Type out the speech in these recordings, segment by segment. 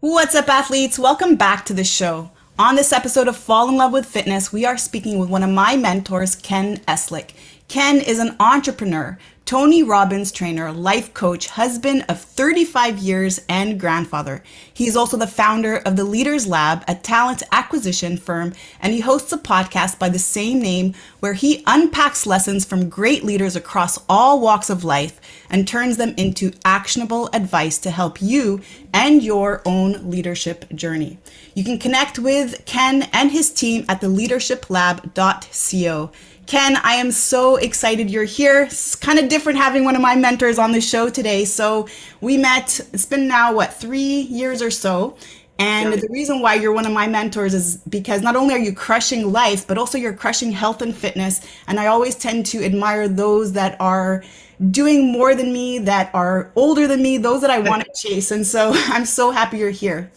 What's up, athletes? Welcome back to the show. On this episode of Fall in Love with Fitness, we are speaking with one of my mentors, Ken Eslick. Ken is an entrepreneur, Tony Robbins trainer, life coach, husband of 35 years, and grandfather. He's also the founder of the Leaders Lab, a talent acquisition firm, and he hosts a podcast by the same name where he unpacks lessons from great leaders across all walks of life and turns them into actionable advice to help you and your own leadership journey. You can connect with Ken and his team at theleadershiplab.co. Ken, I am so excited you're here. It's kind of different having one of my mentors on the show today. So we met, it's been now, 3 years or so. And Yeah. the reason why you're one of my mentors is because not only are you crushing life, but also you're crushing health and fitness. And I always tend to admire those that are doing more than me, that are older than me, those that I want to chase. And so I'm so happy you're here.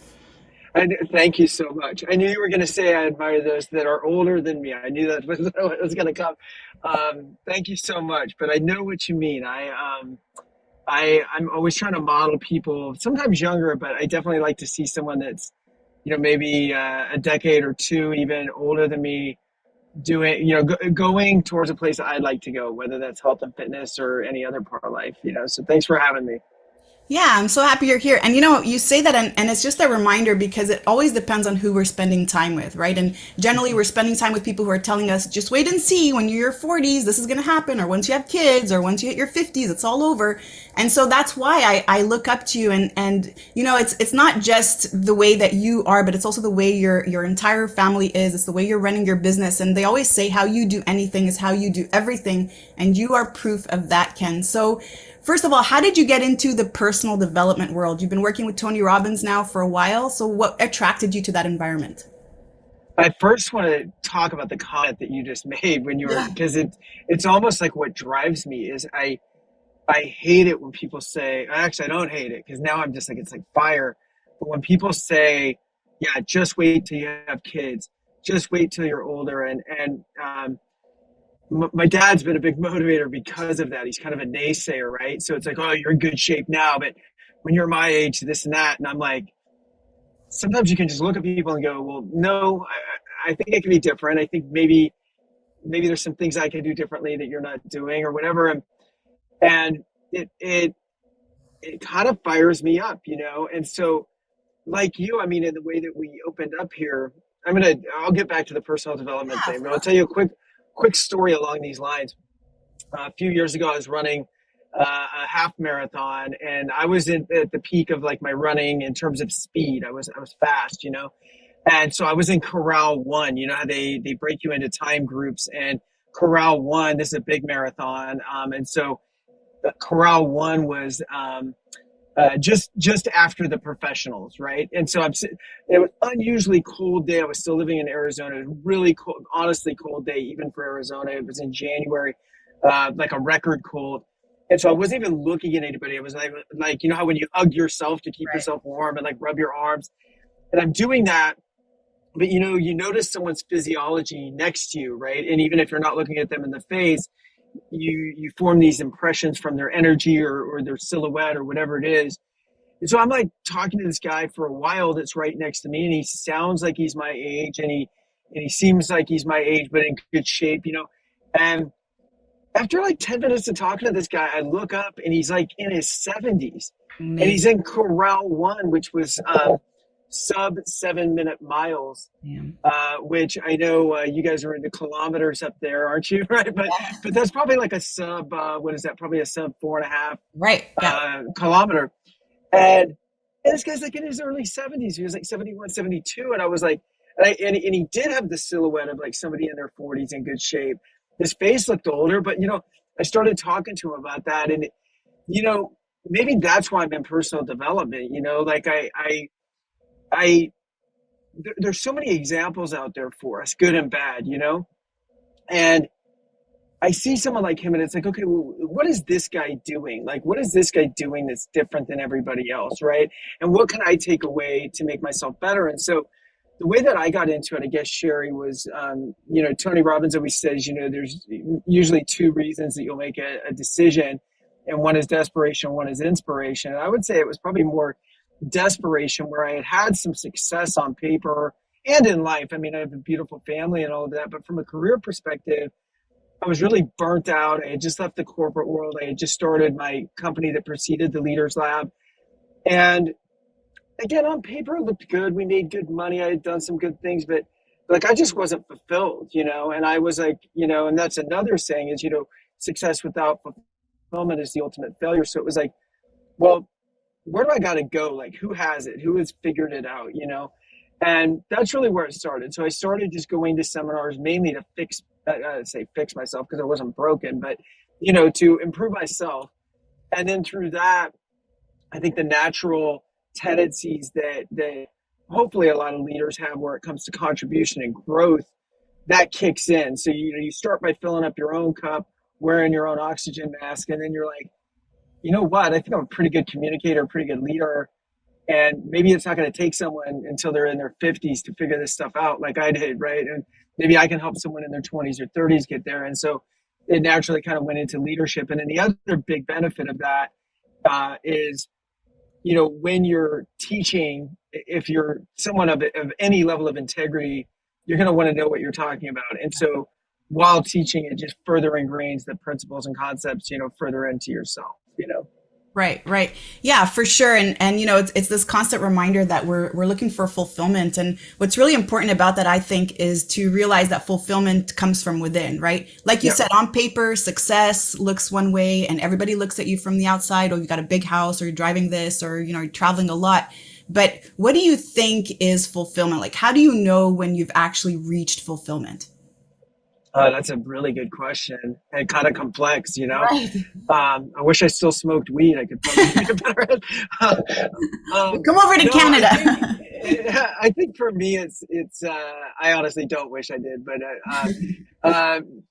Thank you so much. I knew you were going to say I admire those that are older than me. I knew that was going to come. Thank you so much. But I know what you mean. I'm always trying to model people, sometimes younger, but I definitely like to see someone that's, maybe a decade or two even older than me doing, going towards a place that I'd like to go, whether that's health and fitness or any other part of life. So thanks for having me. Yeah, I'm so happy you're here. And you say that, and it's just a reminder because it always depends on who we're spending time with, right? And generally, we're spending time with people who are telling us, just wait and see when you're in your 40s, this is going to happen, or once you have kids, or once you hit your 50s, it's all over. And so that's why I look up to you. And it's not just the way that you are, but it's also the way your entire family is. It's the way you're running your business. And they always say how you do anything is how you do everything. And you are proof of that, Ken. So, first of all, how did you get into the personal development world? You've been working with Tony Robbins now for a while. So what attracted you to that environment? I first want to talk about the comment that you just made when you were, Yeah. because it's almost like what drives me is I hate it when people say, actually I don't hate it because now I'm just like, it's like fire. But when people say, yeah, just wait till you have kids, just wait till you're older. And my dad's been a big motivator because of that. He's kind of a naysayer, right? So it's like, oh, you're in good shape now, but when you're my age, this and that. And I'm like, sometimes you can just look at people and go, well, no, I think it can be different. I think maybe there's some things I can do differently that you're not doing or whatever. And it kind of fires me up. And so, like you, I mean, in the way that we opened up here, I'll get back to the personal development Yeah, thing, of but I'll course. tell you a quick story along these lines. A few years ago, I was running a half marathon, and I was at the peak of like my running in terms of speed. I was fast. And so I was in Corral One. You know how they break you into time groups, and Corral One, this is a big marathon, and so Corral One was just after the professionals, right? And so it was an unusually cold day. I was still living in Arizona. It was really cold, honestly cold day, even for Arizona. It was in January, like a record cold. And so I wasn't even looking at anybody. It was like how when you hug yourself to keep Right. yourself warm and like rub your arms. And I'm doing that, but you notice someone's physiology next to you, right? And even if you're not looking at them in the face, you form these impressions from their energy or their silhouette or whatever it is. And so I'm like talking to this guy for a while that's right next to me, and he sounds like he's my age, and he seems like he's my age, but in good shape. And after like 10 minutes of talking to this guy, I look up and he's like in his 70s, and he's Amazing. in Corral One, which was sub 7 minute miles, Yeah. which I know you guys are into kilometers up there, aren't you? Right, but that's probably like a sub. What is that? Probably a sub 4.5 Right. Yeah. kilometer. And this guy's like in his early 70s. He was like 71, 72, and I was like, and he did have the silhouette of like somebody in their 40s in good shape. His face looked older, but I started talking to him about that, and you know, maybe that's why I'm in personal development. Like I there's so many examples out there for us, good and bad. And I see someone like him, and it's like, okay, well, what is this guy doing? Like, what is this guy doing that's different than everybody else, right? And what can I take away to make myself better? And so, the way that I got into it, I guess, Sherry, was, Tony Robbins always says, there's usually two reasons that you'll make a decision, and one is desperation, one is inspiration. And I would say it was probably more desperation where I had had some success on paper and in life. I mean, I have a beautiful family and all of that, but from a career perspective, I was really burnt out. I had just left the corporate world. I had just started my company that preceded the Leaders Lab. And again, on paper, it looked good. We made good money. I had done some good things, but like I just wasn't fulfilled, you know? And I was like, you know, and that's another saying is, you know, success without fulfillment is the ultimate failure. So it was like, well, where do I got to go? Like, who has it? Who has figured it out, you know? And that's really where it started. So I started just going to seminars mainly to say fix myself because I wasn't broken, but, you know, to improve myself. And then through that, I think the natural tendencies that hopefully a lot of leaders have where it comes to contribution and growth, that kicks in. So, you know, you start by filling up your own cup, wearing your own oxygen mask, and then you're like, you know what? I think I'm a pretty good communicator, a pretty good leader. And maybe it's not going to take someone until they're in their 50s to figure this stuff out like I did, right? And maybe I can help someone in their 20s or 30s get there. And so it naturally kind of went into leadership. And then the other big benefit of that is, you know, when you're teaching, if you're someone of any level of integrity, you're going to want to know what you're talking about. And so while teaching, it just further ingrains the principles and concepts, you know, further into yourself, you know. Right, right. Yeah, for sure. And you know, it's this constant reminder that we're looking for fulfillment. And what's really important about that, I think, is to realize that fulfillment comes from within, right? Like you Yeah. said, on paper, success looks one way and everybody looks at you from the outside, or you got a big house, or you're driving this, or you know, you're traveling a lot. But what do you think is fulfillment? Like, how do you know when you've actually reached fulfillment? That's a really good question and kind of complex, you know. Right. I wish I still smoked weed. I could probably give you a better. Come over to No, Canada. I think for me, it's. I honestly don't wish I did, but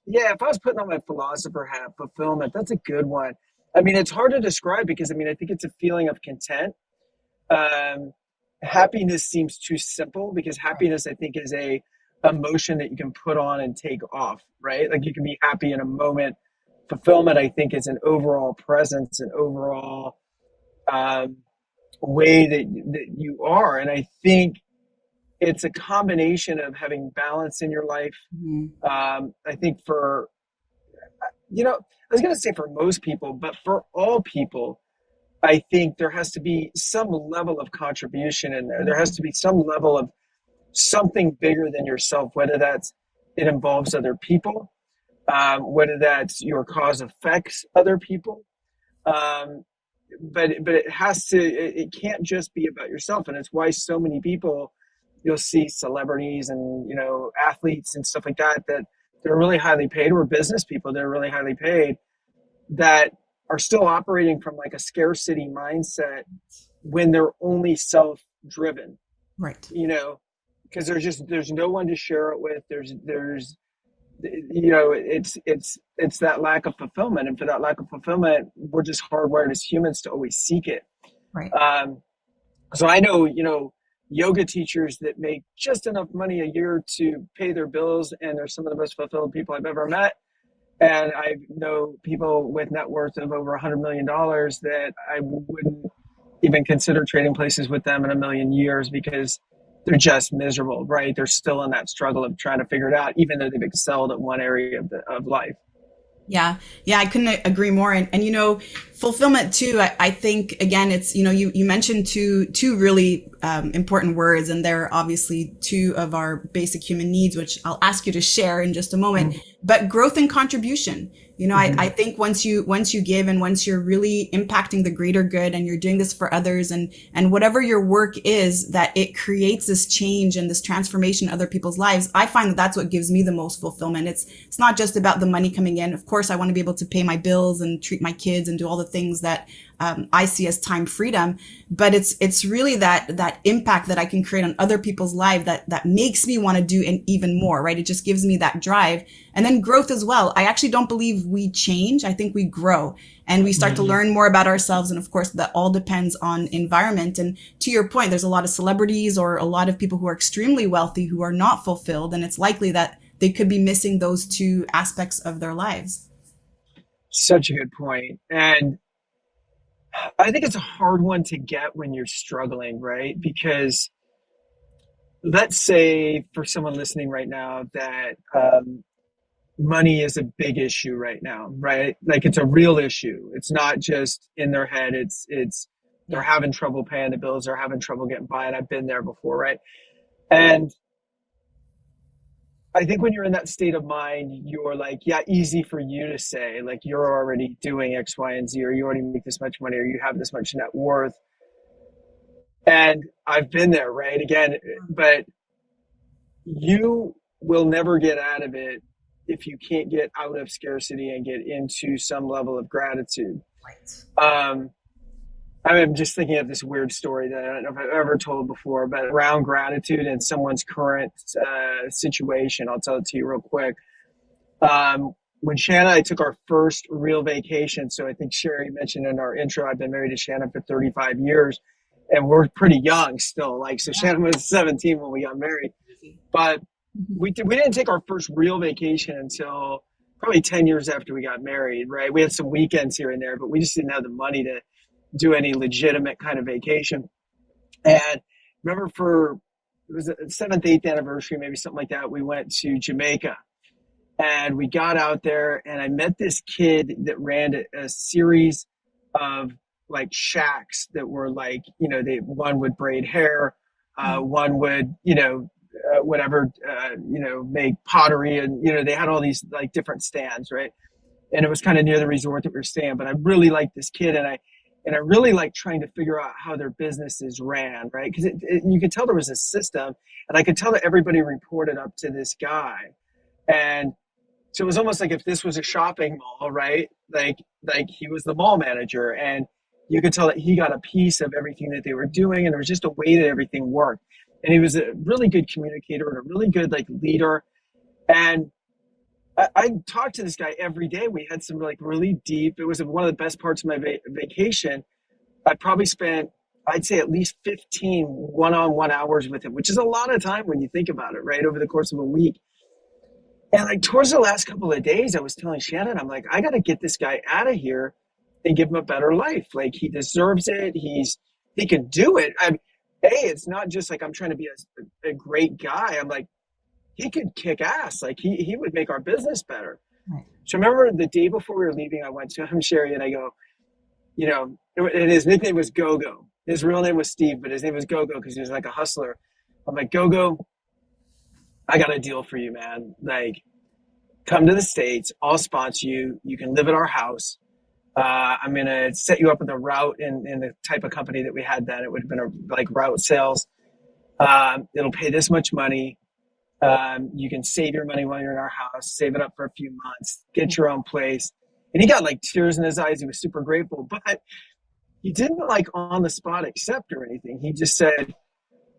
yeah, if I was putting on my philosopher hat, fulfillment, that's a good one. I mean, it's hard to describe because I mean, I think it's a feeling of content. Um, Happiness seems too simple because happiness, I think, is a emotion that you can put on and take off, right? Like you can be happy in a moment. Fulfillment, I think, is an overall presence, an overall um, way that you are. And I think it's a combination of having balance in your life. Mhm. I think for, you know, I was going to say for most people, but for all people, I think there has to be some level of contribution in there. There has to be some level of something bigger than yourself, whether that's it involves other people, whether that's your cause affects other people. Um, but it has to. It can't just be about yourself, and it's why so many people you'll see celebrities and you know athletes and stuff like that that they're really highly paid, or business people that are really highly paid that are still operating from like a scarcity mindset when they're only self driven, Right. you know, because there's no one to share it with. There's you know it's that lack of fulfillment, and for that lack of fulfillment, we're just hardwired as humans to always seek it. Right. Um, so I know you know yoga teachers that make just enough money a year to pay their bills, and they're some of the most fulfilled people I've ever met. And I know people with net worth of over $100 million that I wouldn't even consider trading places with them in a million years because they're just miserable, right? They're still in that struggle of trying to figure it out, even though they've excelled at one area of life. Yeah, yeah, I couldn't agree more. And you know, fulfillment too. I think again, it's you know, you mentioned two really important words, and they're obviously two of our basic human needs, which I'll ask you to share in just a moment. Mm-hmm. But growth and contribution. You know, I Mm-hmm. think once you give and once you're really impacting the greater good and you're doing this for others and whatever your work is, that it creates this change and this transformation in other people's lives. I find that that's what gives me the most fulfillment. It's not just about the money coming in. Of course, I want to be able to pay my bills and treat my kids and do all the things that I see as time freedom, but it's really that impact that I can create on other people's lives that makes me want to do even more, right? It just gives me that drive, and then growth as well. I actually don't believe we change. I think we grow and we start to Mm-hmm. learn more about ourselves, and of course, that all depends on environment. And to your point, there's a lot of celebrities or a lot of people who are extremely wealthy who are not fulfilled, and it's likely that they could be missing those two aspects of their lives. Such a good point. And I think it's a hard one to get when you're struggling, right? Because let's say for someone listening right now that money is a big issue right now, right? Like it's a real issue. It's not just in their head. It's they're Yeah. having trouble paying the bills. They're having trouble getting by, and I've been there before, right? And I think when you're in that state of mind, you're like, yeah, easy for you to say, like you're already doing X, Y, and Z, or you already make this much money, or you have this much net worth. And I've been there, right? Again, but you will never get out of it if you can't get out of scarcity and get into some level of gratitude. Right. Um, I'm just thinking of this weird story that I don't know if I've ever told before, but around gratitude and someone's current situation. I'll tell it to you real quick. When Shanna and I took our first real vacation, so I think Sherry mentioned in our intro, I've been married to Shanna for 35 years, and we're pretty young still. Like, so Yeah. Shanna was 17 when we got married, but Mhm. we didn't take our first real vacation until probably 10 years after we got married, right? We had some weekends here and there, but we just didn't have the money to do any legitimate kind of vacation. And remember for it was the seventh, eighth anniversary, maybe something like that. We went to Jamaica and we got out there and I met this kid that ran a series of like shacks that were like, they one would braid hair, Mm. one would, whatever, make pottery, and they had all these like different stands, right? And it was kind of near the resort that we were staying. But I really liked this kid, and I really liked trying to figure out how their businesses ran, right? Because you could tell there was a system, and I could tell that everybody reported up to this guy, and so it was almost like if this was a shopping mall, right? Like he was the mall manager, and you could tell that he got a piece of everything that they were doing, and there was just a way that everything worked. And he was a really good communicator and a really good like leader. And I talked to this guy every day. We had some like really deep. It was one of the best parts of my vacation. I probably spent, I'd say, at least 15 one-on-one hours with him, which is a lot of time when you think about it, right? Over the course of a week. And like towards the last couple of days, I was telling Shannon, I'm like, I got to get this guy out of here and give him a better life. Like he deserves it. He can do it. It's not just like I'm trying to be a great guy. I'm like, he could kick ass. Like he would make our business better. Right. So I remember the day before we were leaving, I went to him, Sherry, and I go, and his nickname was Go-Go. His real name was Steve, but his name was Go-Go because he was like a hustler. I'm like, Go-Go, I got a deal for you, man. Like, come to the States. I'll sponsor you. You can live at our house. I'm going to set you up with a route in the type of company that we had then. It would have been like route sales. It'll pay this much money. You can save your money while you're in our house, save it up for a few months, get your own place. And he got like tears in his eyes. He was super grateful, but he didn't like on the spot accept or anything. He just said,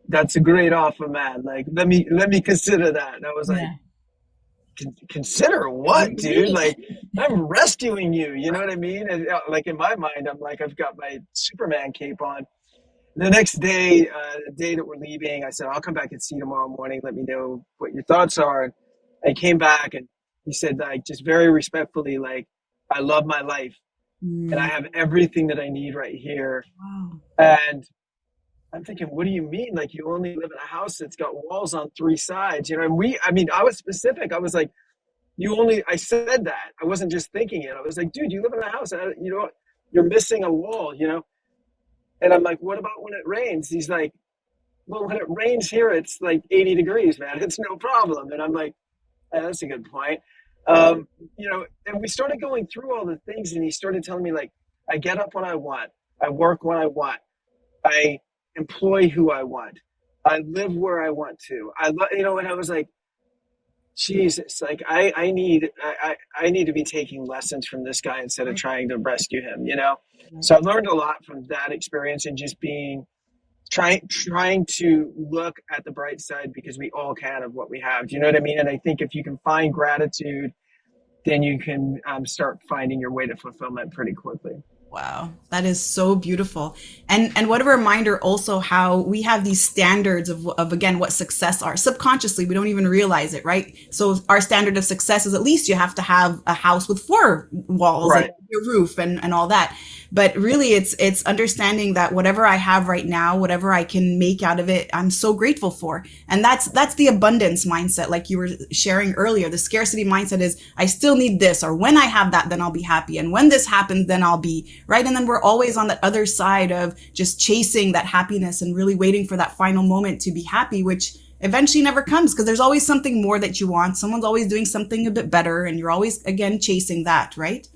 "That's a great offer, man. Like, let me consider that." And I was like, Yeah. Consider What do what, you dude? mean? Like, I'm rescuing you. You know what I mean? And like in my mind, I'm like, I've got my Superman cape on. The next day, the day that we're leaving, I said, I'll come back and see you tomorrow morning. Let me know what your thoughts are. And I came back and he said, like, just very respectfully, like, I love my life and I Mm. have everything that I need right here. Wow. And I'm thinking, what do you mean? Like, you only live in a house that's got walls on three sides, And I was specific. I was like, I said that. I wasn't just thinking it. I was like, dude, you live in a house. You're missing a wall. And I'm like, what about when it rains? He's like, well, when it rains here, it's like 80 degrees, man. It's no problem. And I'm like, that's a good point. And we started going through all the things, and he started telling me, like, I get up when I want, I work when I want, I employ who I want, I live where I want to. And I was like, Jesus, like I need to be taking lessons from this guy instead of Right. trying to rescue him. Right. So I learned a lot from that experience and just trying to look at the bright side because we all can of what we have. Do you know what I mean? And I think if you can find gratitude, then you can start finding your way to fulfillment pretty quickly. Wow, that is so beautiful. And what a reminder also how we have these standards of again what success are. Subconsciously, we don't even realize it, right? So our standard of success is at least you have to have a house with four walls and Right. your roof and all that. But really it's understanding that whatever I have right now, whatever I can make out of it, I'm so grateful for. And that's the abundance mindset, like you were sharing earlier. The scarcity mindset is I still need this, or when I have that, then I'll be happy. And when this happens, then I'll be right. And then we're always on that other side of just chasing that happiness and really waiting for that final moment to be happy, which eventually never comes because there's always something more that you want. Someone's always doing something a bit better, and you're always, again, chasing that, right?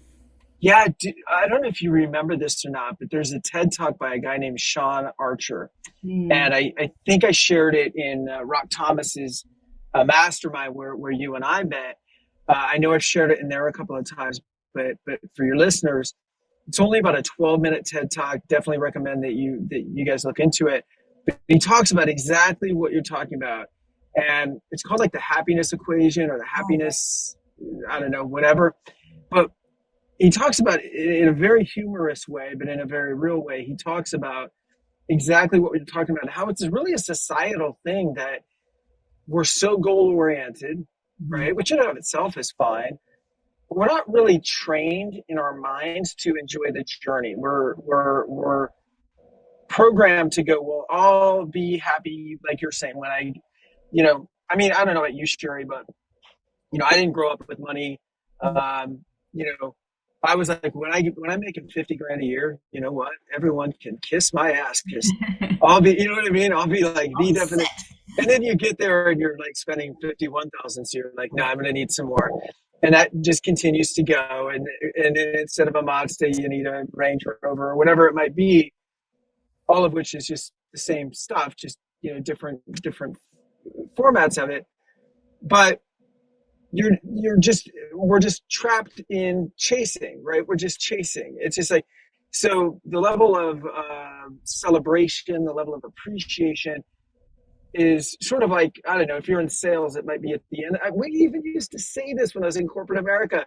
Yeah, I don't know if you remember this or not, but there's a TED talk by a guy named Sean Archer. Mm. And I think I shared it in Rock Thomas's mastermind where you and I met. I know I've shared it in there a couple of times, but for your listeners, it's only about a 12-minute TED talk. Definitely recommend that you guys look into it. But he talks about exactly what you're talking about, and it's called like the happiness equation or the Oh, right. happiness, I don't know, whatever. But he talks about it in a very humorous way, but in a very real way. He talks about exactly what we're talking about, how it's really a societal thing that we're so goal oriented, Mhm. right? Which in and of itself is fine. But we're not really trained in our minds to enjoy the journey. We're programmed to go, well, I'll be happy, like you're saying, when I mean, I don't know about you, Sherry, but I didn't grow up with money. Um, you know, I was like, when I'm making 50 grand a year, you know what? Everyone can kiss my ass because I'll be, you know what I mean? I'll be like I'll the be definite. set. And then you get there and you're like spending 51,000. So you're like, no, I'm Right. going to need some more. And that just continues to go. And instead of a Mazda, you need a Range Rover or whatever it might be, all of which is just the same stuff, just, different formats of it. But we're just trapped in chasing, right? We're just chasing. It's just like, so the level of celebration, the level of appreciation is sort of like, I don't know, if you're in sales, it might be at the end. We even used to say this when I was in corporate America.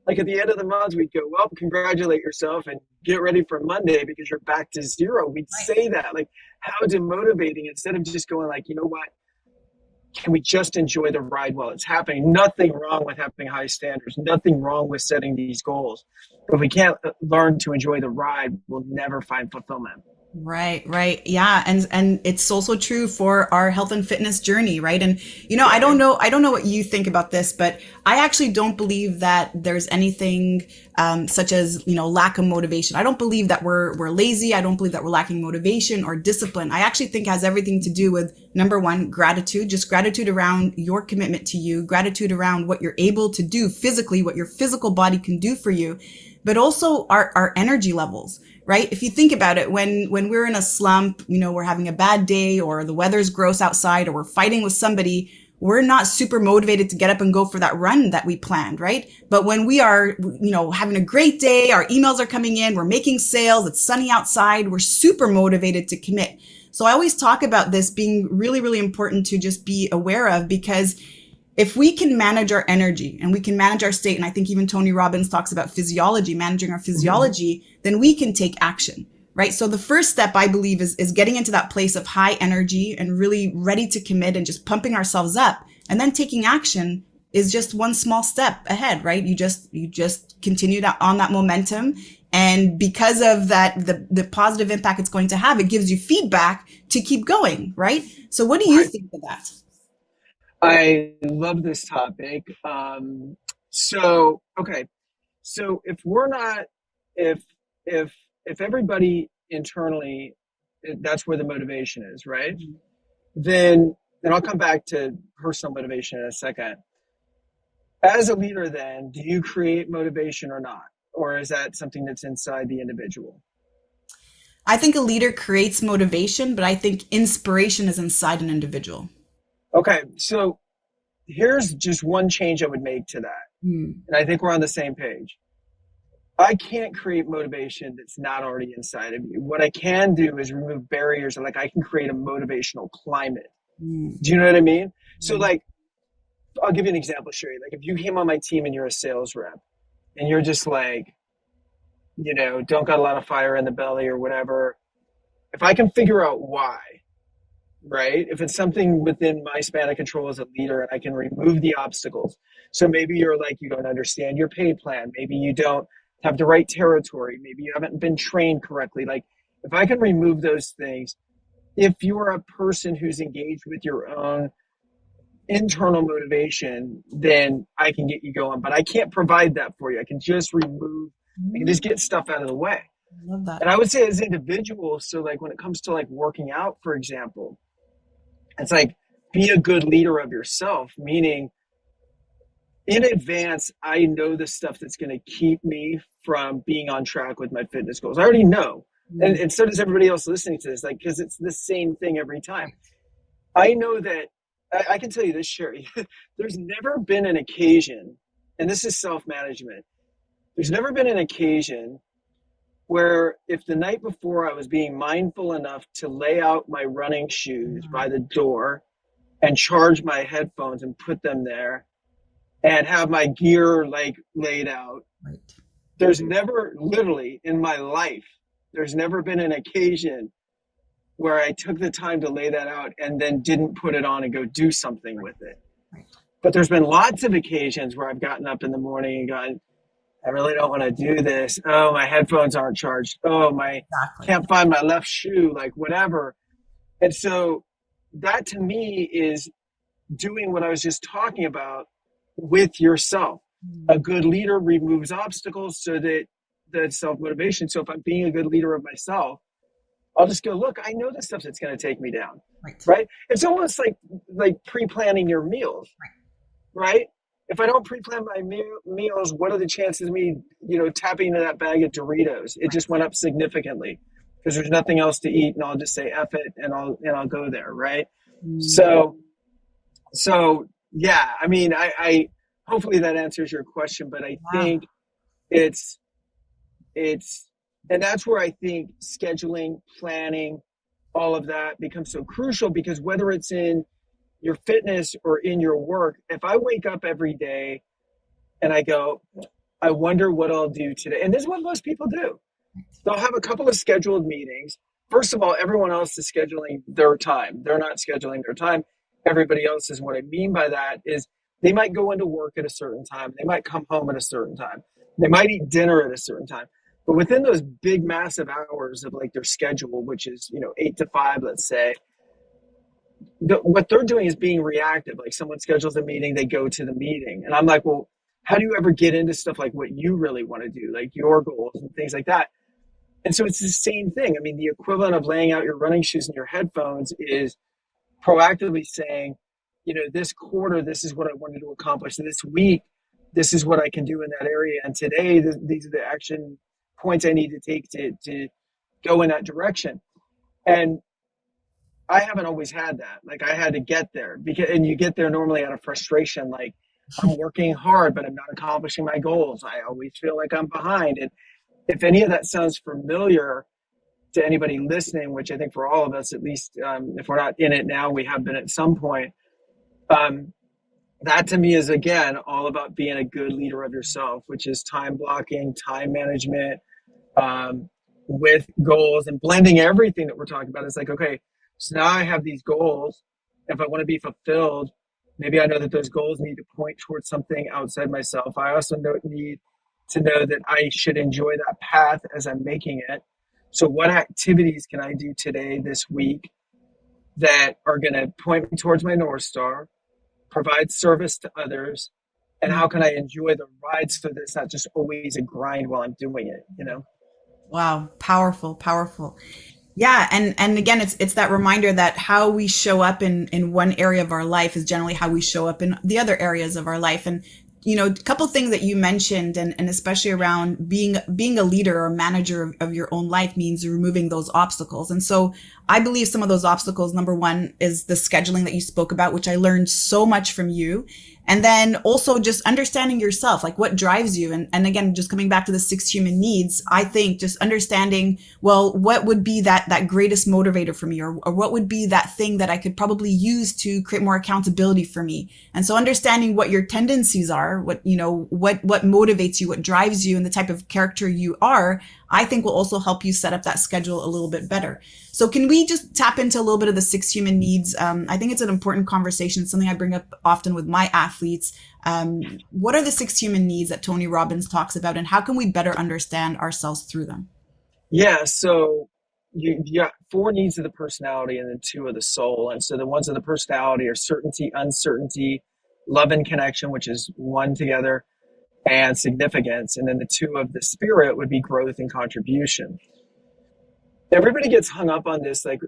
Like at the end of the month, we'd go, well, congratulate yourself and get ready for Monday because you're back to zero. We'd say that, like, how demotivating, instead of just going like, you know what, can we just enjoy the ride while it's happening? Nothing wrong with having high standards, nothing wrong with setting these goals. But if we can't learn to enjoy the ride, we'll never find fulfillment. Right, right. Yeah, and it's also true for our health and fitness journey, right? And I don't know what you think about this, but I actually don't believe that there's anything such as, lack of motivation. I don't believe that we're lazy. I don't believe that we're lacking motivation or discipline. I actually think it has everything to do with, number one, gratitude, just gratitude around your commitment to you, gratitude around what you're able to do physically, what your physical body can do for you, but also our energy levels, right? If you think about it, when we're in a slump, we're having a bad day or the weather's gross outside or we're fighting with somebody, we're not super motivated to get up and go for that run that we planned, right? But when we are, having a great day, our emails are coming in, we're making sales, it's sunny outside, we're super motivated to commit. So I always talk about this being really, really important to just be aware of, because if we can manage our energy and we can manage our state, and I think even Tony Robbins talks about physiology, managing our physiology, then we can take action, right? So the first step, I believe, is getting into that place of high energy and really ready to commit and just pumping ourselves up. And then taking action is just one small step ahead, right? You just continue on that momentum. And because of that, the positive impact it's going to have, it gives you feedback to keep going, right? So what do you Right. think of that? I love this topic. Okay. So if, if, if everybody internally, that's where the motivation is, right? Then I'll come back to personal motivation in a second. As a leader, then, do you create motivation or not? Or is that something that's inside the individual? I think a leader creates motivation, but I think inspiration is inside an individual. Okay, so here's just one change I would make to that. Hmm. And I think we're on the same page. I can't create motivation that's not already inside of you. What I can do is remove barriers, and like I can create a motivational climate. Hmm. Do you know what I mean? So, Hmm. like, I'll give you an example, Sherry. Like, if you came on my team and you're a sales rep and you're just like, don't got a lot of fire in the belly or whatever, if I can figure out why, right? If it's something within my span of control as a leader and I can remove the obstacles. So maybe you're like, you don't understand your pay plan. Maybe you don't have the right territory. Maybe you haven't been trained correctly. Like if I can remove those things, if you're a person who's engaged with your own internal motivation, then I can get you going. But I can't provide that for you. I can just remove, I can just get stuff out of the way. Love And that. I would say as individuals, so like when it comes to like working out, for example, it's like be a good leader of yourself, meaning in advance, I know the stuff that's going to keep me from being on track with my fitness goals. I already know. And so does everybody else listening to this, like, because it's the same thing every time. I know that I can tell you this, Sherry. There's never been an occasion, and this is self management. There's never been an occasion where if the night before I was being mindful enough to lay out my running shoes by the door and charge my headphones and put them there and have my gear like laid out. Right. There's never, literally in my life, there's never been an occasion where I took the time to lay that out and then didn't put it on and go do something with it. Right. But there's been lots of occasions where I've gotten up in the morning and gone, I really don't want to do this. Oh, my headphones aren't charged. Oh, my Exactly. can't find my left shoe, like whatever. And so that to me is doing what I was just talking about with yourself. A good leader removes obstacles so that the self-motivation. So if I'm being a good leader of myself, I'll just go, look, I know the stuff that's going to take me down. Right? It's almost like pre-planning your meals. Right? If I don't pre-plan my meals, what are the chances of me, tapping into that bag of Doritos? It just went up significantly because there's nothing else to eat, and I'll just say F it, and I'll go there, right? So yeah, I mean, I hopefully that answers your question, but I think it's and that's where I think scheduling, planning, all of that becomes so crucial, because whether it's in your fitness or in your work, if I wake up every day and I go, I wonder what I'll do today. And this is what most people do. They'll have a couple of scheduled meetings. First of all, everyone else is scheduling their time. They're not scheduling their time. Everybody else is. What I mean by that is they might go into work at a certain time. They might come home at a certain time. They might eat dinner at a certain time. But within those big, massive hours of like their schedule, which is, 8 to 5, let's say, what they're doing is being reactive. Like someone schedules a meeting, they go to the meeting. And I'm like, well, how do you ever get into stuff like what you really want to do, like your goals and things like that? And so it's the same thing. I mean, the equivalent of laying out your running shoes and your headphones is proactively saying, this quarter, this is what I wanted to accomplish. This week, this is what I can do in that area. And today, these are the action points I need to take to go in that direction. And I haven't always had that. Like I had to get there, and you get there normally out of frustration. Like I'm working hard, but I'm not accomplishing my goals. I always feel like I'm behind. And if any of that sounds familiar to anybody listening, which I think for all of us, at least if we're not in it now, we have been at some point. That to me is, again, all about being a good leader of yourself, which is time blocking, time management, with goals, and blending everything that we're talking about. It's like, okay, so now I have these goals. If I want to be fulfilled, maybe I know that those goals need to point towards something outside myself. I also need to know that I should enjoy that path as I'm making it. So what activities can I do today, this week, that are going to point me towards my North Star, provide service to others, and how can I enjoy the ride so that it's not just always a grind while I'm doing it? Wow. Powerful, powerful. Yeah, and again, it's that reminder that how we show up in one area of our life is generally how we show up in the other areas of our life. And a couple things that you mentioned, and especially around being a leader or manager of your own life means removing those obstacles. And so I believe some of those obstacles, number one, is the scheduling that you spoke about, which I learned so much from you. And then also just understanding yourself, like what drives you. And again, just coming back to the 6 human needs, I think just understanding, well, what would be that greatest motivator for me, or what would be that thing that I could probably use to create more accountability for me. And so understanding what your tendencies are, what motivates you, what drives you, and the type of character you are, I think will also help you set up that schedule a little bit better. So can we just tap into a little bit of the six human needs? I think it's an important conversation, something I bring up often with my athletes. What are the six human needs that Tony Robbins talks about, and how can we better understand ourselves through them? Yeah, so you got four needs of the personality and then two of the soul. And so the ones of the personality are certainty, uncertainty, love and connection, which is one together, and significance. And then the two of the spirit would be growth and contribution. Everybody gets hung up on this. Like,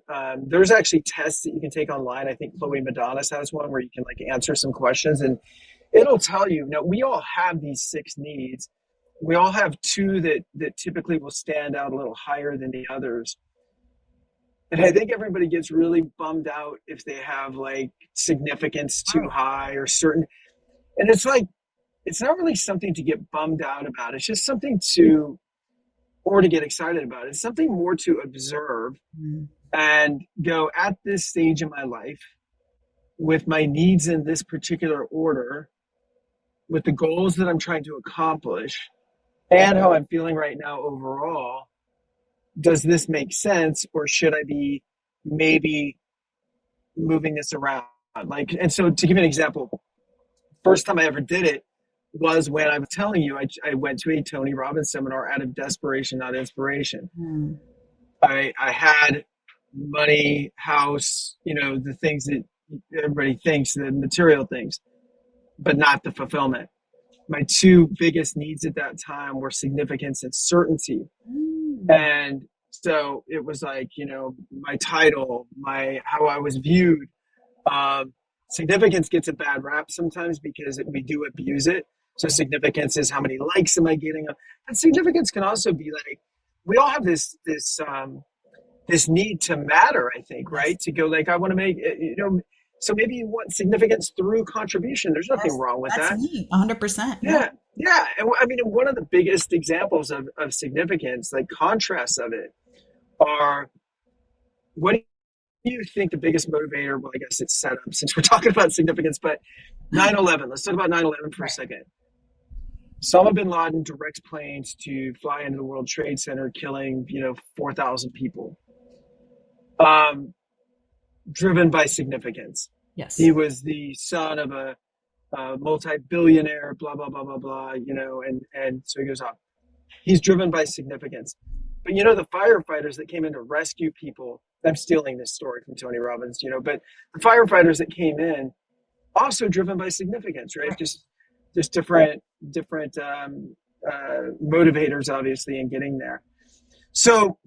there's actually tests that you can take online. I think Chloe Madanis has one where you can like answer some questions, and it'll tell you. Now, we all have these six needs. We all have two that typically will stand out a little higher than the others. And I think everybody gets really bummed out if they have like significance too high or certain. And it's like, it's not really something to get bummed out about. It's just something to, or to get excited about. It's something more to observe and go at this stage in my life with my needs in this particular order, with the goals that I'm trying to accomplish, and how I'm feeling right now overall. Does this make sense, or should I be maybe moving this around? Like, and so to give you an example, first time I ever did it was when I was telling you I went to a Tony Robbins seminar out of desperation, not inspiration. I had money, house, the things that everybody thinks, the material things, but not the fulfillment. My two biggest needs at that time were significance and certainty. And so it was like, my title, how I was viewed. Significance gets a bad rap sometimes because we do abuse it. So significance is how many likes am I getting? But significance can also be like, we all have this need to matter, I think, right? To go like, I want to make, so maybe you want significance through contribution. There's nothing wrong with That's that. me, 100%. Yeah. Yeah. And I mean, one of the biggest examples of significance, like contrasts of it, are what do you think the biggest motivator? Well, I guess it's set up since we're talking about significance, but 9/11. Let's talk about 9/11 for a second. Osama bin Laden directs planes to fly into the World Trade Center, killing 4,000 people. Driven by significance. Yes. He was the son of a multi-billionaire, blah blah blah blah blah. And so he goes off. He's driven by significance. But the firefighters that came in to rescue people. I'm stealing this story from Tony Robbins, but the firefighters that came in also driven by significance, right? Just different motivators, obviously, in getting there. So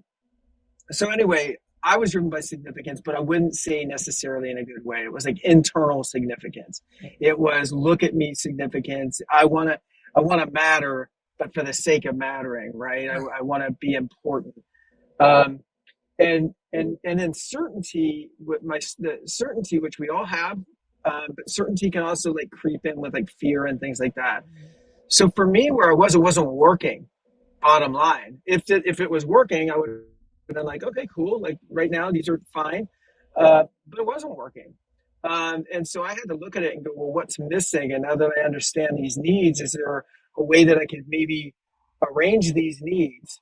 anyway, I was driven by significance, but I wouldn't say necessarily in a good way. It was like internal significance. It was look at me significance. I want to matter, but for the sake of mattering, right? I want to be important. And then certainty, the certainty which we all have, but certainty can also like creep in with like fear and things like that. So for me, where I was, it wasn't working. Bottom line, if it was working, I would have been like, okay, cool. Like right now, these are fine, but it wasn't working. And so I had to look at it and go, well, what's missing? And now that I understand these needs, is there a way that I could maybe arrange these needs?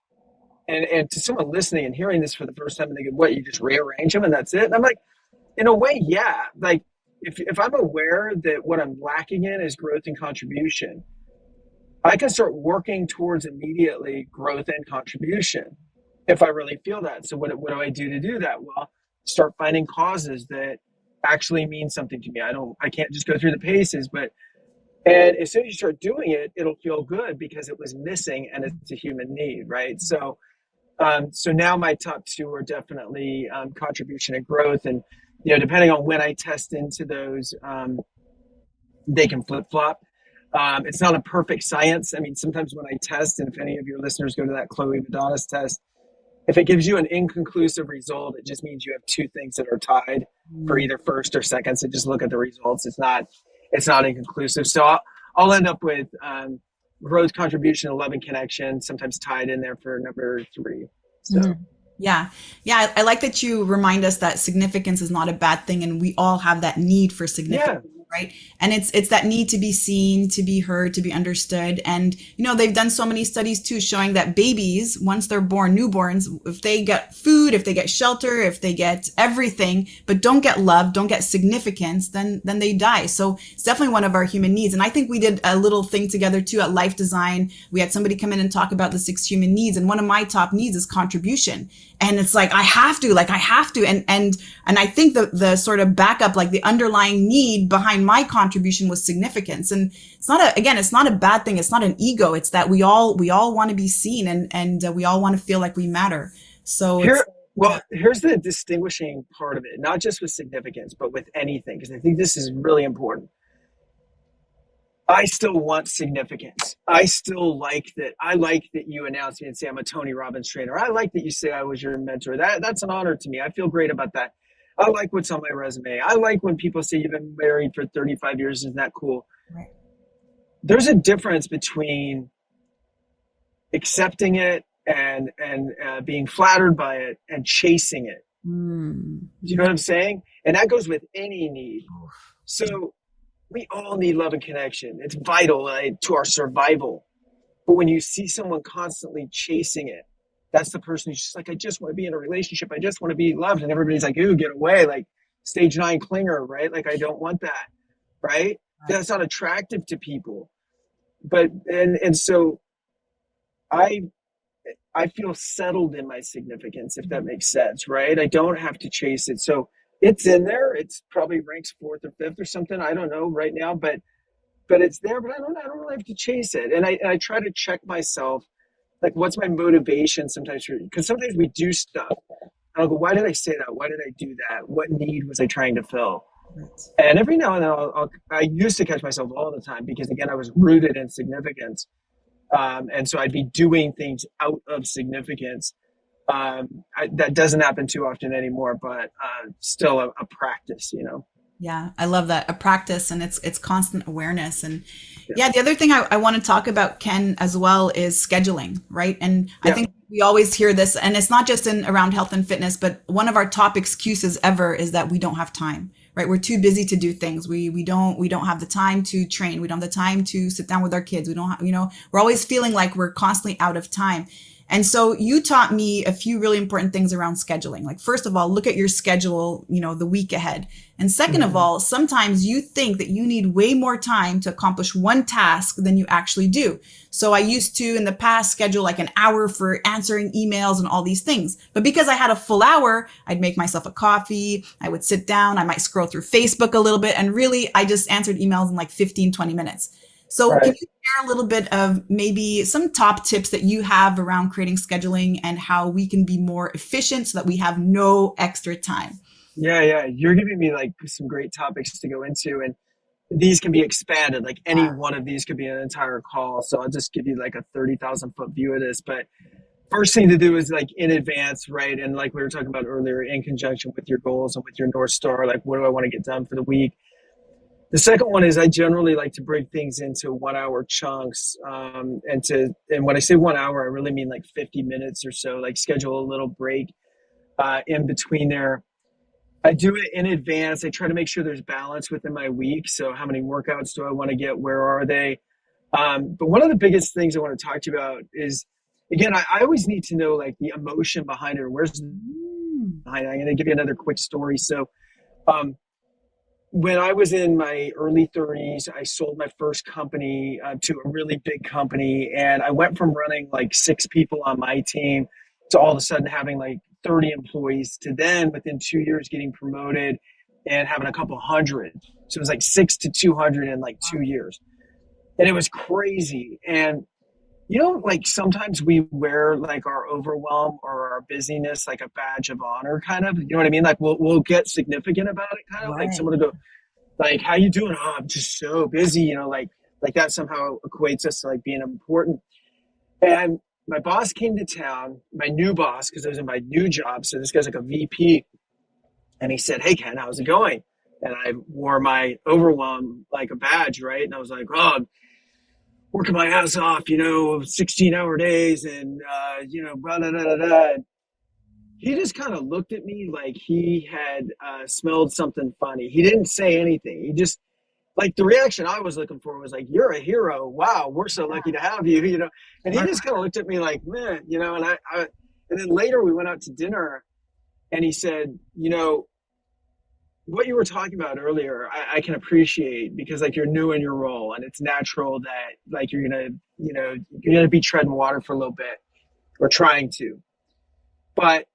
And to someone listening and hearing this for the first time, and they go, what, you just rearrange them and that's it? And I'm like, in a way, yeah. Like if I'm aware that what I'm lacking in is growth and contribution, I can start working towards immediately growth and contribution if I really feel that. So what do I do to do that? Well, start finding causes that actually mean something to me. I can't just go through the paces, and as soon as you start doing it, it'll feel good because it was missing and it's a human need, right? So now my top two are definitely contribution and growth. And, depending on when I test into those, they can flip-flop. It's not a perfect science. I mean, sometimes when I test, and if any of your listeners go to that Chloe Madanis test, if it gives you an inconclusive result, it just means you have two things that are tied for either first or second. So just look at the results. It's not inconclusive. So I'll end up with growth, contribution, and love and connection, sometimes tied in there for number three. So. Yeah. I like that you remind us that significance is not a bad thing, and we all have that need for significance. right? And it's that need to be seen, to be heard, to be understood. And they've done so many studies too showing that babies, once they're born, newborns, if they get food, if they get shelter, if they get everything, but don't get love, don't get significance, then they die. So it's definitely one of our human needs. And I think we did a little thing together too at Life Design. We had somebody come in and talk about the 6 human needs, and one of my top needs is contribution. And it's like I have to. And I think the sort of backup, like the underlying need behind my contribution, was significance. And it's not a bad thing. It's not an ego. It's that we all want to be seen, and we all want to feel like we matter. So it's, Here, yeah, well, here's the distinguishing part of it, not just with significance, but with anything, because I think this is really important. I still want significance. I still like that. I like that you announce me and say I'm a Tony Robbins trainer. I like that you say I was your mentor. That's an honor to me. I feel great about that. I like what's on my resume. I like when people say you've been married for 35 years. Isn't that cool? right. There's a difference between accepting it and being flattered by it and chasing it. Mm, Do you know what I'm saying? And that goes with any need. So we all need love and connection. It's vital to our survival. But when you see someone constantly chasing it, that's the person who's just like, I just want to be in a relationship. I just want to be loved. And everybody's like, ooh, get away. Like stage 9 clinger, right? Like, I don't want that, right? right. That's not attractive to people. But, and so I, I feel settled in my significance, if that makes sense, right? I don't have to chase it. So it's in there. It's probably ranks fourth or fifth or something. I don't know right now, but it's there. But I don't really have to chase it. And I try to check myself, like, what's my motivation sometimes? Because sometimes we do stuff. I'll go, why did I say that? Why did I do that? What need was I trying to fill? Right. And every now and then, I used to catch myself all the time because, again, I was rooted in significance. And so I'd be doing things out of significance. That doesn't happen too often anymore, but still a practice. Yeah, I love that. A practice, and it's constant awareness. And Yeah. yeah, the other thing I want to talk about, Ken, as well, is scheduling, right? And I Yeah. think we always hear this, and it's not just in around health and fitness, but one of our top excuses ever is that we don't have time, right? We're too busy to do things. We don't have the time to train. We don't have the time to sit down with our kids. We don't have, we're always feeling like we're constantly out of time. And so you taught me a few really important things around scheduling. Like, first of all, look at your schedule, the week ahead. And second of Mhm. all, sometimes you think that you need way more time to accomplish one task than you actually do. So I used to, in the past, schedule like an hour for answering emails and all these things. But because I had a full hour, I'd make myself a coffee. I would sit down. I might scroll through Facebook a little bit. And really, I just answered emails in like 15, 20 minutes. So can Right. you share a little bit of maybe some top tips that you have around creating scheduling and how we can be more efficient so that we have no extra time? Yeah, yeah. You're giving me like some great topics to go into, and these can be expanded. Like any one of these could be an entire call. So I'll just give you like a 30,000 foot view of this. But first thing to do is like in advance, right? And like we were talking about earlier, in conjunction with your goals and with your North Star, like, what do I want to get done for the week? The second one is I generally like to break things into 1 hour chunks. And when I say 1 hour, I really mean like 50 minutes or so, like schedule a little break in between there. I do it in advance. I try to make sure there's balance within my week. So how many workouts do I want to get? Where are they? But one of the biggest things I want to talk to you about is, again, I always need to know like the emotion behind it. Where's the Mm, behind it? I'm going to give you another quick story. So um, when I was in my early 30s, I sold my first company to a really big company. And I went from running like 6 people on my team to all of a sudden having like 30 employees to then within 2 years getting promoted and having a couple hundred. So it was like 6 to 200 in like 2 years. And it was crazy. And like sometimes we wear like our overwhelm or our busyness like a badge of honor, kind of. You know what I mean? Like we'll get significant about it, kind of like right. someone will go, like, how you doing? Oh, I'm just so busy, like that somehow equates us to like being important. And my boss came to town, my new boss, because I was in my new job. So this guy's like a VP. And he said, hey, Ken, how's it going? And I wore my overwhelm like a badge, right? And I was like, oh, I'm working my ass off, 16-hour days and, blah, blah, blah, blah, blah. He just kind of looked at me like he had smelled something funny. He didn't say anything. like the reaction I was looking for was like, "You're a hero! Wow, we're so lucky to have you," you know. And he Right. just kind of looked at me like, "Man," you know. And then later we went out to dinner, and he said, "You know, what you were talking about earlier, I can appreciate because like you're new in your role, and it's natural that like you're gonna be treading water for a little bit or trying to, but."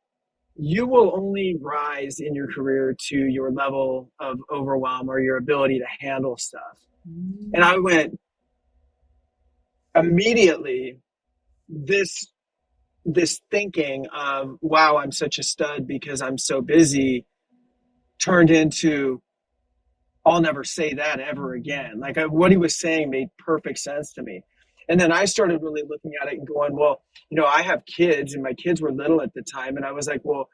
You will only rise in your career to your level of overwhelm or your ability to handle stuff. And Mm. I went immediately this this thinking of wow, I'm such a stud because I'm so busy turned into I'll never say that ever again. Like what he was saying made perfect sense to me. And then I started really looking at it and going, well, you know, I have kids and my kids were little at the time. And I was like, well,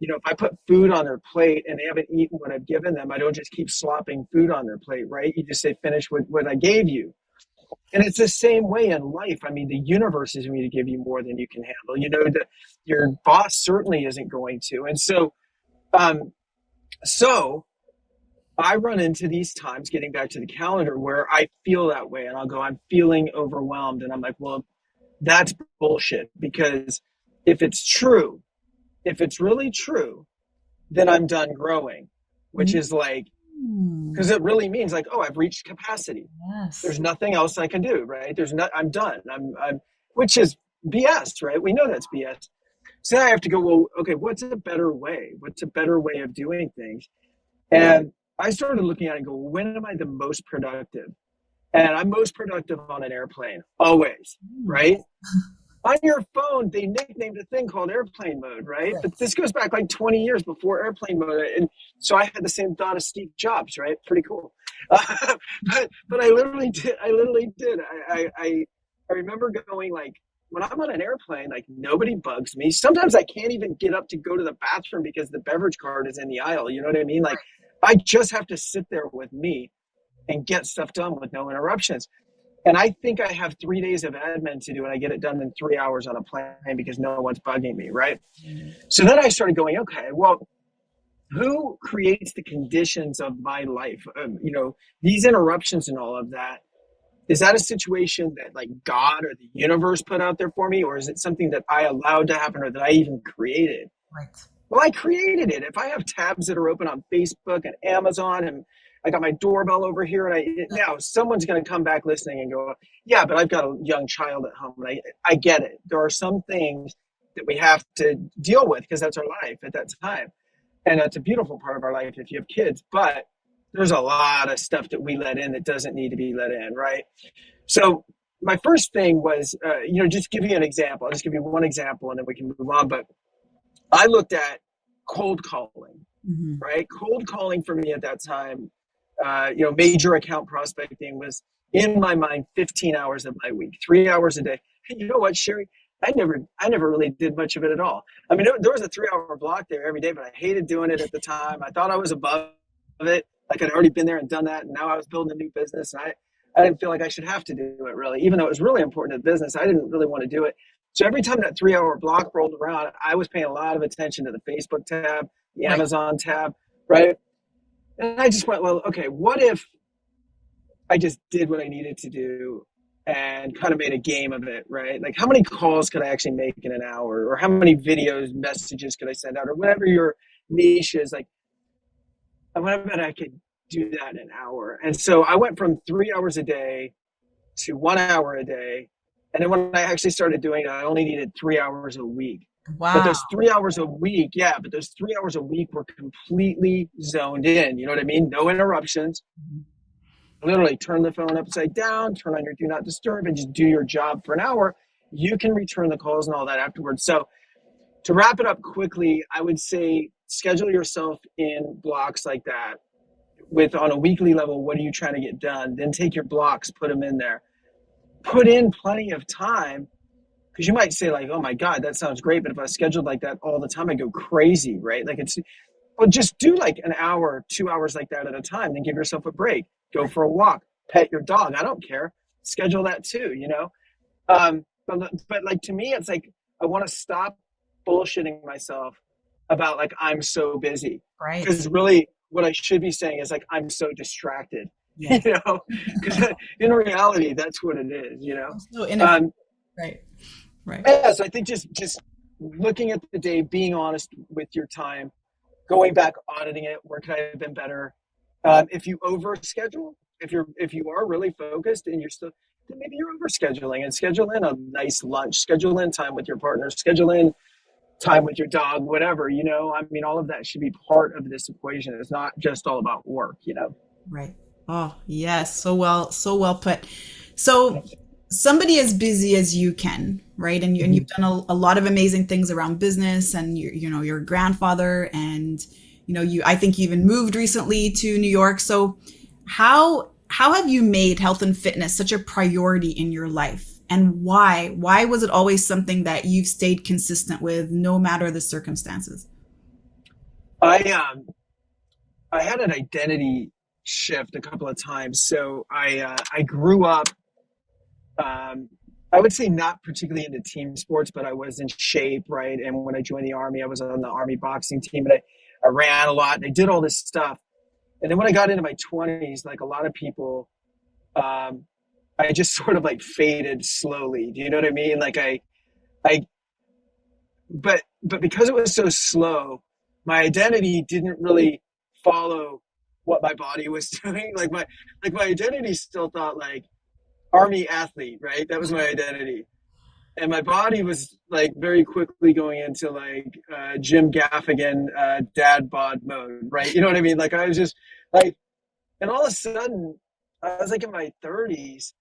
you know, if I put food on their plate and they haven't eaten what I've given them, I don't just keep slopping food on their plate, right? You just say, finish what I gave you. And it's the same way in life. I mean, the universe is going to give you more than you can handle. You know, your boss certainly isn't going to. And um, so I run into these times, getting back to the calendar, where I feel that way and I'll go, I'm feeling overwhelmed. And I'm like, well, that's bullshit because if it's true, if it's really true, then I'm done growing, which is like, Mm. because it really means like, oh, I've reached capacity. Yes. There's nothing else I can do, right? There's not, I'm done. Which is BS, right? We know that's BS. So now I have to go, well, okay, what's a better way? What's a better way of doing things? And I started looking at it and go, when am I the most productive? And I'm most productive on an airplane, always, Mm. right? On your phone, they nicknamed a thing called airplane mode, right? But Correct. this goes back like 20 years before airplane mode. And so I had the same thought as Steve Jobs, right? Pretty cool. But I literally did. I literally did. I remember going like, when I'm on an airplane, like nobody bugs me. Sometimes I can't even get up to go to the bathroom because the beverage cart is in the aisle. You know what I mean? Like I just have to sit there with me and get stuff done with no interruptions. And I think I have 3 days of admin to do, and I get it done in 3 hours on a plane because no one's bugging me, right? Mm. So then I started going, okay, well, who creates the conditions of my life? You know, these interruptions and all of that. Is that a situation that like God or the universe put out there for me, or is it something that I allowed to happen or that I even created? Right. Well, I created it. If I have tabs that are open on Facebook and Amazon and I got my doorbell over here and now someone's going to come back listening and go, yeah, but I've got a young child at home. And I get it. There are some things that we have to deal with because that's our life at that time. And that's a beautiful part of our life if you have kids, but there's a lot of stuff that we let in that doesn't need to be let in. Right. So my first thing was, just give you an example. I'll just give you one example and then we can move on. But I looked at cold calling, Hmm. right? Cold calling for me at that time, major account prospecting was in my mind 15 hours of my week, 3 hours a day. And you know what, Sherry? I never really did much of it at all. I mean, there was a 3 hour block there every day, but I hated doing it at the time. I thought I was above it. Like I'd already been there and done that. And now I was building a new business and I didn't feel like I should have to do it really, even though it was really important to the business. I didn't really want to do it. So every time that 3 hour block rolled around, I was paying a lot of attention to the Facebook tab, the Right. Amazon tab, right? And I just went, well, okay, what if I just did what I needed to do and kind of made a game of it, right? Like how many calls could I actually make in an hour or how many videos, messages could I send out or whatever your niche is. Like I bet I could do that in an hour. And so I went from 3 hours a day to 1 hour a day. And then when I actually started doing it, I only needed 3 hours a week. But Wow. those 3 hours a week, yeah, but those 3 hours a week were completely zoned in. You know what I mean? No interruptions. Literally turn the phone upside down, turn on your do not disturb, and just do your job for an hour. You can return the calls and all that afterwards. So to wrap it up quickly, I would say schedule yourself in blocks like that with on a weekly level, what are you trying to get done? Then take your blocks, put them in there. Put in plenty of time because you might say like, oh my God, that sounds great. But if I scheduled like that all the time, I go crazy, right? Like well, just do like an hour, 2 hours like that at a time. Then give yourself a break. Go Right. for a walk, pet your dog. I don't care. Schedule that too, you know? But like to me, it's like, I want to stop bullshitting myself about like, I'm so busy. Right. Because really what I should be saying is like, I'm so distracted. Yes. you know, because in reality, that's what it is, you know. So inefficient. Um, Right. Right. yeah, so I think just looking at the day, being honest with your time, going back, auditing it, where could I have been better? If you overschedule, if you are really focused and you're still, then maybe you're overscheduling, and schedule in a nice lunch, schedule in time with your partner, schedule in time with your dog, whatever, you know. I mean, all of that should be part of this equation. It's not just all about work, you know. Right. Oh, yes. So well put. So somebody as busy as you can, right? And you've Mhm. done a lot of amazing things around business, and you know, you're a grandfather, and you know, I think you even moved recently to New York. So how have you made health and fitness such a priority in your life? And why? Why was it always something that you've stayed consistent with no matter the circumstances? I I had an identity shift a couple of times. So I grew up. Um, I would say not particularly into team sports, but I was in shape, right? And when I joined the army, I was on the army boxing team, and I ran a lot. And I did all this stuff. And then when I got into my 20s, like a lot of people, um, I just sort of like faded slowly. Do you know what I mean? I, but because it was so slow, my identity didn't really follow what my body was doing. Like my identity still thought like army athlete, right? That was my identity. And my body was like very quickly going into like Jim Gaffigan dad bod mode, right? You know what I mean? Like I was just like, and all of a sudden, I was like in my 30s,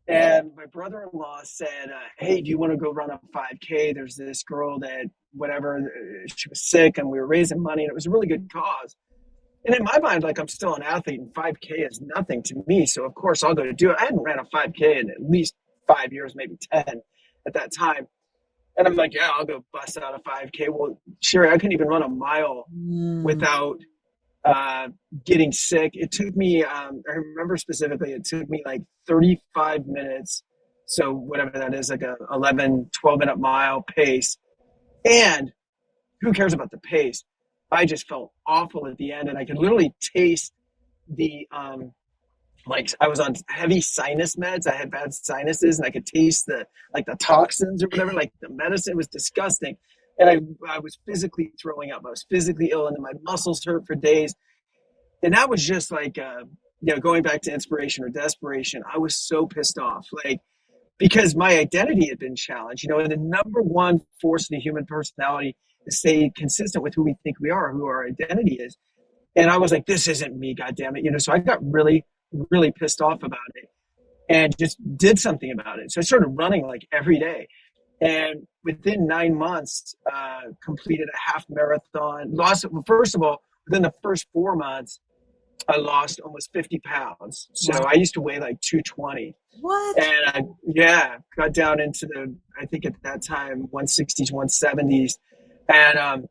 and my brother-in-law said, "Hey, do you want to go run a 5K? There's this girl that whatever, she was sick, and we were raising money, and it was a really good cause." And in my mind, like I'm still an athlete, and 5K is nothing to me. So of course I'll go to do it. I hadn't ran a 5K in at least 5 years, maybe 10 at that time. And I'm like, yeah, I'll go bust out a 5K. Well, sure, I couldn't even run a mile Mm, without uh, getting sick. It took me, I remember specifically, it took me like 35 minutes. So whatever that is, like a 11, 12-minute mile pace. And who cares about the pace? I just felt awful at the end, and I could literally taste the like I was on heavy sinus meds. I had bad sinuses, and I could taste the like the toxins or whatever. Like the medicine was disgusting, and I was physically throwing up. I was physically ill, and then my muscles hurt for days. And that was just like going back to inspiration or desperation. I was so pissed off, like because my identity had been challenged. You know, and the number one force in the human personality is stay consistent with who we think we are, who our identity is. And I was like, this isn't me, God damn it. You know, so I got really, really pissed off about it and just did something about it. So I started running like every day. And within 9 months, completed a half marathon. Lost, well, first of all, within the first 4 months, I lost almost 50 pounds. So wow. I used to weigh like 220. What? And yeah, got down into the, I think at that time, 160s, 170s. And, um,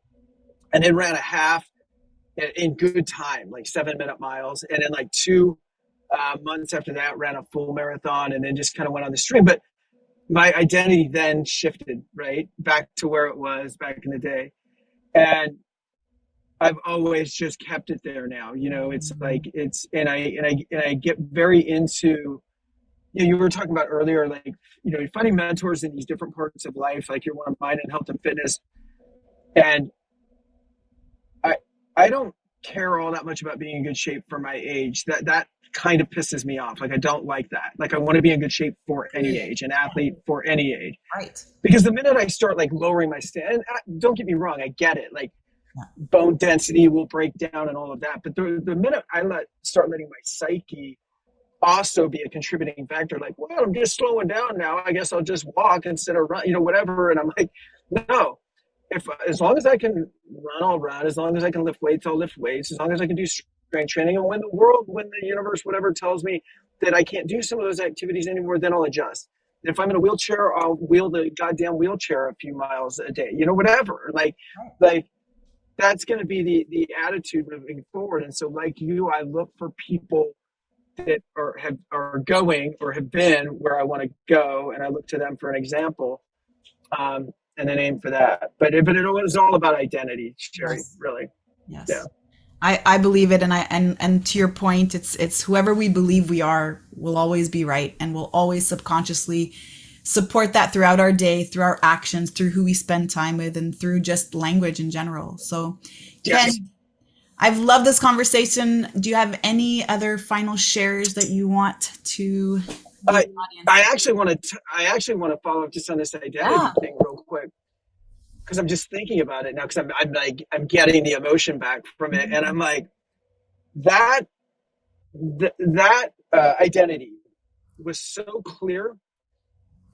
and then ran a half in good time, like 7-minute miles. And then like 2 months after that, ran a full marathon, and then just kind of went on the stream. But my identity then shifted right back to where it was back in the day. And I've always just kept it there now. You know, it's like it's and I get very into, you know, you were talking about earlier, like, you know, finding mentors in these different parts of life, like you're one of mine in health and fitness. And I I don't care all that much about being in good shape for my age. That kind of pisses me off. Like I don't like that. Like I want to be in good shape for any Period. age, an athlete for any age. Right. Because the minute I start like lowering my stand, and don't get me wrong, I get it. Like Yeah. bone density will break down and all of that. But the minute I start letting my psyche also be a contributing factor, like, well, I'm just slowing down now. I guess I'll just walk instead of run, you know, whatever. And I'm like, no, if as long as I can run, I'll run. As long as I can lift weights, I'll lift weights. As long as I can do strength training, and when the universe, whatever, tells me that I can't do some of those activities anymore, then I'll adjust. And if I'm in a wheelchair, I'll wheel the goddamn wheelchair a few miles a day. You know, whatever. Like that's going to be the attitude moving forward. And so, like you, I look for people that are going or have been where I want to go, and I look to them for an example. And then aim for that. But it was all about identity, Sherry. Yes. Really, yeah. Yes. I believe it, and and to your point, it's whoever we believe we are will always be right, and will always subconsciously support that throughout our day, through our actions, through who we spend time with, and through just language in general. So, Yes. Ken, I've loved this conversation. Do you have any other final shares that you want to give I the I audience? actually want to I actually want to follow up just on this Yeah. identity thing real quick because I'm just thinking about it now because I'm like I'm getting the emotion back from it and I'm like that that identity was so clear.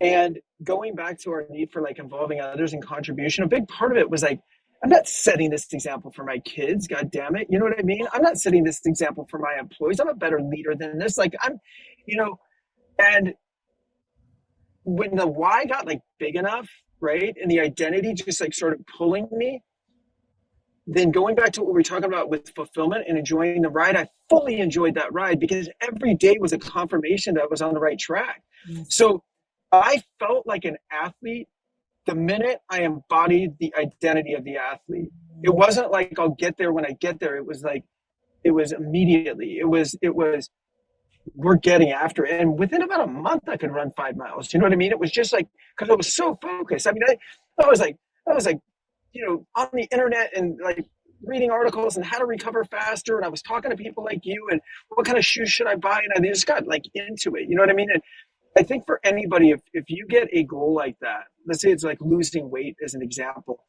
And going back to our need for like involving others in contribution, a big part of it was like, I'm not setting this example for my kids, god damn it. You know what I mean? I'm not setting this example for my employees. I'm a better leader than this. Like I'm, you know, and when the why got like big enough, right? And the identity just like started pulling me, then going back to what we were talking about with fulfillment and enjoying the ride, I fully enjoyed that ride because every day was a confirmation that I was on the right track. Yes. So I felt like an athlete the minute I embodied the identity of the athlete. It wasn't like I'll get there when I get there. It was like it was immediately. It was we're getting after it. And within about a month I could run 5 miles. You know what I mean? It was just like because I was so focused. I mean, I was like I was like, on the internet and like reading articles and how to recover faster. And I was talking to people like you and what kind of shoes should I buy? And I just got like into it. You know what I mean? And I think for anybody, if you get a goal like that, let's say it's like losing weight as an example,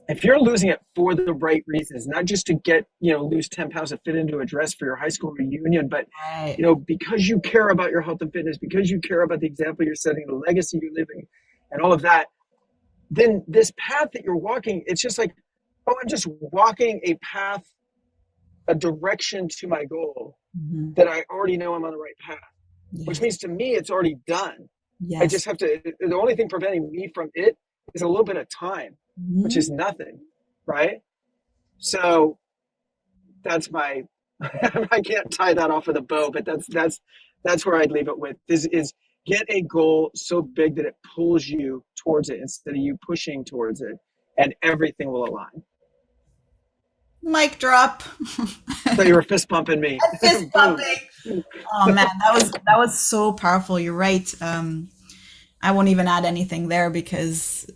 if you're losing it for the right reasons, not just to get, lose 10 pounds to fit into a dress for your high school reunion, but, Right. because you care about your health and fitness, because you care about the example you're setting, the legacy you're living, and all of that, then this path that you're walking, it's just like, oh, I'm just walking a path, a direction to my goal Mhm. that I already know I'm on the right path, which Yes. means to me, it's already done. I Yes. just have to, the only thing preventing me from it is a little bit of time, which is Mhm. nothing. Right. So that's my, I can't tie that off with a bow, but that's where I'd leave it with is get a goal so big that it pulls you towards it instead of you pushing towards it and everything will align. Mic drop. I thought you were fist bumping me. Fist Boom. pumping. Oh man, that was so powerful. You're right. I won't even add anything there because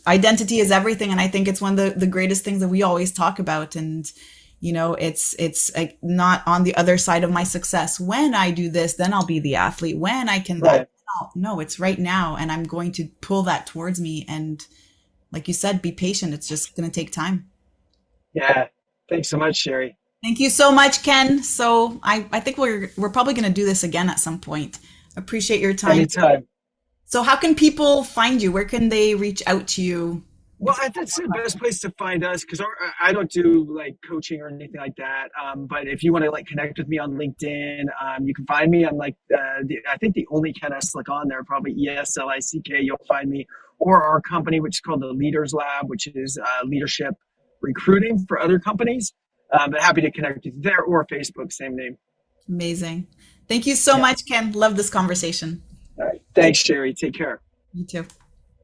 identity is everything, and I think it's one of the greatest things that we always talk about. And it's like not on the other side of my success. When I do this, then I'll be the athlete. When I can that, Right. no, it's right now, and I'm going to pull that towards me. And like you said, be patient. It's just going to take time. Yeah. Thanks so much, Sherry. Thank you so much, Ken. So I think we're probably going to do this again at some point. Appreciate your time. Anytime. So how can people find you? Where can they reach out to you Well, if they have that's more the best questions? place to find us because I don't do like coaching or anything like that. But if you want to like connect with me on LinkedIn, you can find me. I'm like I think the only Ken Eslick on there, probably ESLICK. You'll find me or our company, which is called the Leaders Lab, which is leadership recruiting for other companies. But happy to connect with you there or Facebook, same name. Amazing. Thank you so Yeah. much, Ken. Love this conversation. All right. Thanks, Sherry. Take care. You too.